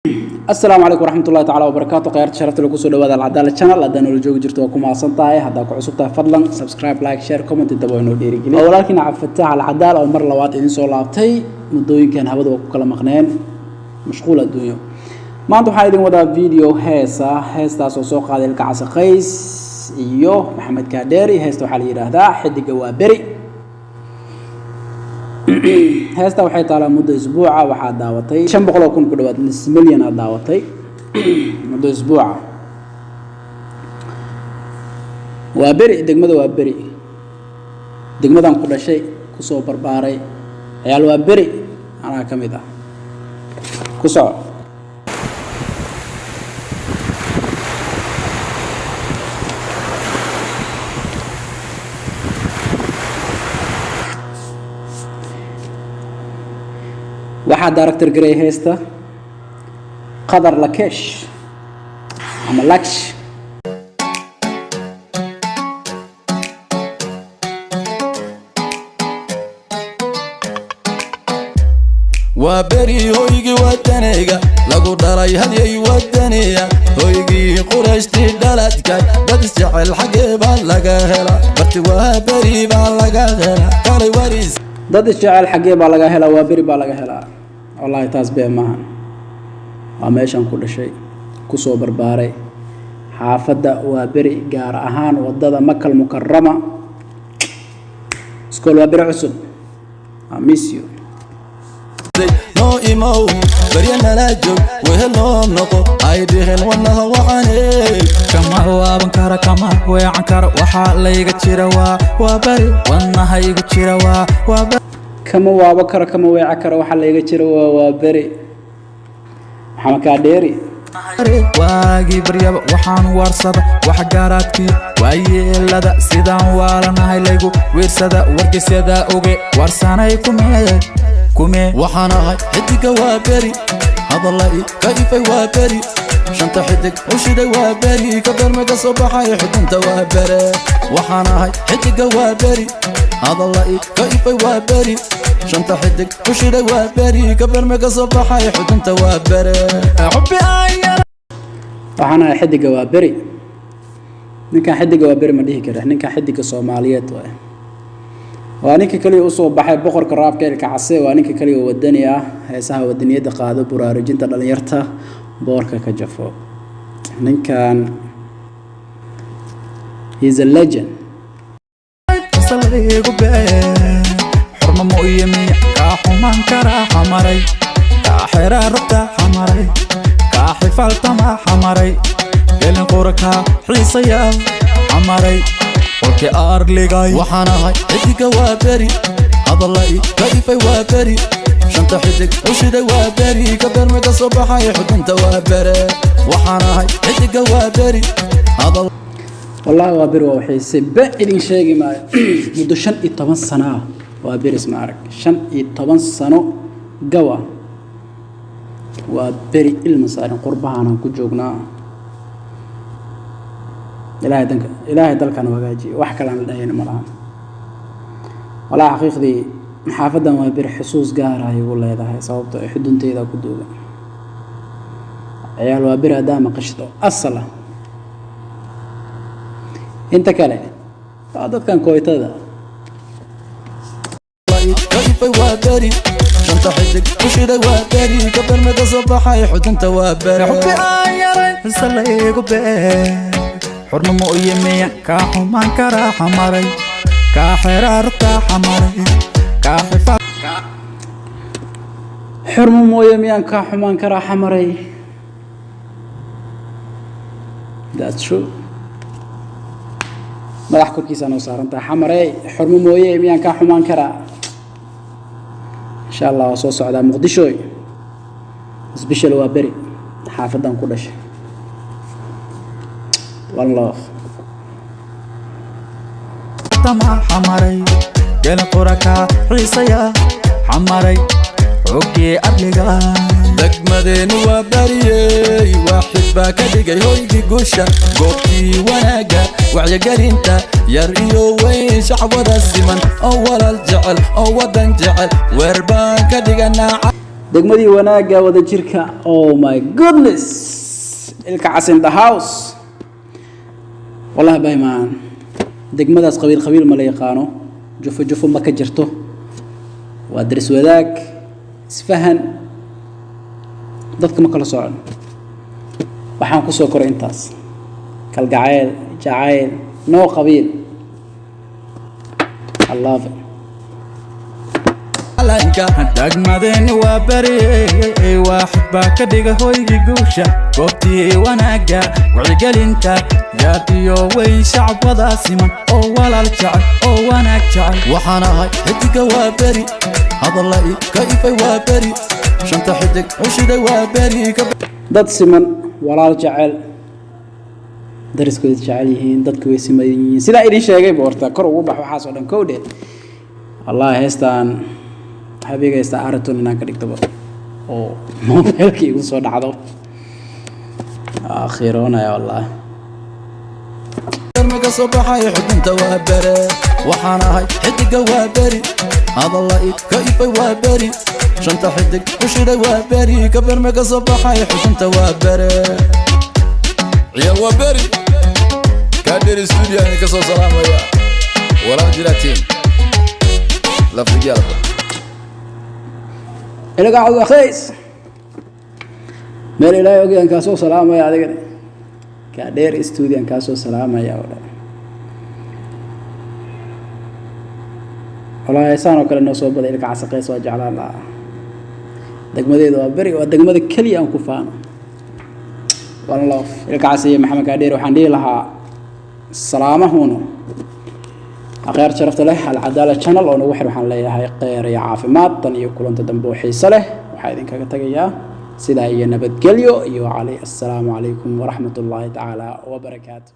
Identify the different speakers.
Speaker 1: السلام عليكم ورحمة الله تعالى وبركاته. قيادة شرفت لكم سو dhawaada العدالة channel hadaan ula joogi jirto waa ku maasan tahay hadaa ku cusub tahay fadlan subscribe like share comment inta inoo dhiirigeliyo walaalkiina Cabdifataah Al-Cadaala oo mar labaad idin soo laabtay muddooyinkan hawada ku kala maqneen mashquul adduunyo maanta waxaa idin wadaa video heestaas oo soo qaaday Ilka Case Qays iyo Maxamed Kaadheeri heesta waxaa la yiraahdaa Xidiga waa Beri heesta waxay taalaa muddo isbuuca waxaa daawatay 500,000 ku dhawaad nus milyan aad daawatay muddo isbuuca waa beri degmada waa beri degmadan ku dhashay ku soo barbaaray ciyaal waa beri anaa kamid ah ku soo waxaa director garay heesta Qadar Lakesh ama Laksh
Speaker 2: waa beri hoygi wadaniga lagu dhalay hadyay wadaniya hoygi qurayshti dhaladka dad jecel xagee baa laga hela barti waa beri baa laga hela kalay waris
Speaker 1: dad jecel xagee baa laga hela waa beri baa laga hela والله taas bee maahan waa meeshan ku dhashay ku soo barbaaray xaafada waa beri gaar ahaan wadada Makal Mukarrama iskool waa beri cusub I miss you
Speaker 2: no imo bariyana la joog wehelo noqo ay dhigeen wanaha waxane kama waaban kara kama weecan kara waxa layga jira waa beri wanaha igu jira waa
Speaker 1: kama waaba kara kama weeca kara waxa layga jira waa beri Maxamed Kaadheeri
Speaker 2: waagi baryaba waxaan warsada wax garaadkii waayeelada sidaan waalanahay laygu weersada wargeysyada oge warsanay kume waxaan ahay xidiga waa beri hadalay kaifay waa beri shanta xidig ushiday waa beri ka darmaga soo baxay xudunta waa beri waxaan ahay xidiga waa beri hadalay kaifay waa beri shanta xidig ushiday waa beri ka darmaga soo baxay xudunta waa beri xubbi ayar
Speaker 1: waxaan ahay xidiga waa beri ninkan xidiga waa beri ma dhihi karo ninkan xidiga Soomaaliyeed waa ninka kaliya u soo baxay boqorka raabka Ilka Case waa ninka kaliya wadani ah heesaha wadaniyada qaado baraarujinta dhalinyarta boorka ka jafo ninkan he's a legend
Speaker 2: salligu bee xurmo mooyemi ka xuman kara xamaray ka xiraarta xamaray ka xifaltama xamaray gelin qorka xiisaya xamaray qolki arligay waxaan ahay xidiga waa beri hadalay kaifay waa beri shanta xidig ushiday waa beri ka darmaga soo baxay xudunta waa beri waxaan ahay xidiga waa beri hadal
Speaker 1: والله وابر وحيسي بعدين شيء ما مدة 15 سنة وابر اسمع عرق 15 سنة جوا وابر المسائل قربانا كجوجنا إلهي دلك أنا وجاجي وحكي عن الدين مرام ولا حقيقة دي حافظا وابر حسوس جارة يقول هذا هي صوبته حدنتي إذا كدوجا عيال وابر أدام قشطه الصلاة انت كله هذا كان كويتدا
Speaker 2: كيف وابري شنت حدك وشيد وابري قبل ما تصبحي حدنت وابري حبي عيري سليق بي حرم مؤيمي كحمان كرا حمري كحرارتا حمري كحفا
Speaker 1: حرم مؤيمي كحمان كرا حمري that's true madax korkiisa noo saaranta xamaray xurmo mooyee miyaan ka xumaan karaa insha Allah soo socda Muqdisho special waa beri xaafadan ku dhashay wallah
Speaker 2: tama xamaray gal qoraka xiisaya xamaray oge arliga degmadeen waa bariyay waaxid baa ka dhigay hoygi gusha goobtii wanaaga wacyigelinta yar iyo weyn shacabada siman oo walal jecel oo wadan jecel weer baan ka dhiganaa
Speaker 1: degmadii wanaaga wada jirka. Oh my goodness, ilka cas in the house. wallahi bay maan degmadaas qabiil ma la yaqaano, jufo ma ka jirto, waa daris wadaag, isfahan, dadka ma kala socon. waxaan ku soo koray intaas, kalgacayl, jacayl, no qabiil. I love it.
Speaker 2: degmadeeni waa bari waaxid baa ka dhiga hoygii guusha, goobtii wanaaga wacyigelinta gaadhiyo way shacabada siman oo walaal jecel oo wanaag jecel. waxaan ahay xidiga waa beri, hadalla i ka ifay waa beri, shanta xidig cushiday waa beri.
Speaker 1: dad siman, walaal jecel, dariskooda jecel yihiin, dadku way siman yihiin sidaa idin sheegay boorta kor ugu bax waxaas oo dhan kowdhe. wallahi heestaan habigaysta araton inaan ka dhigtaba oo mobilkii igu soo dhacdo akhiroonaya. wallahi
Speaker 2: marka soo baxay xudunta waa bere, waxaan ahay xidiga waa beri, hadalla i ka ifay waa beri, shanta xidig cushiday waa beri. kabar marka soo baxay xudunta waa bere, ciyaal waa beri. kaadheer studio ka soo salaamaya walaal jiraatiin la fiyaada
Speaker 1: ilaga cod akhays meel ilaahay ogaan ka soo salaamaya adigana. kaadheer studio ka soo salaamaya wallahi saan oo kale noo soo baday ilka cas qays waa jeclaan lahaa. degmadeedu waa beri, waa degmada kaliya aan ku faano. one love. ilka cas iyo maxamed kaadheer waxaan dhihi lahaa salaamahuuna akhyaar sharafta leh alcadaala channel oo nagu xir. waxaan leeyahay khayr iyo caafimaad tan iyo kulanta dambe oo xiiso leh. waxaa idinkaga tagayaa sidaa iyo nabadgelyo iyo assalaamu calaykum waraxmatullaahi tacaala wabarakaatu.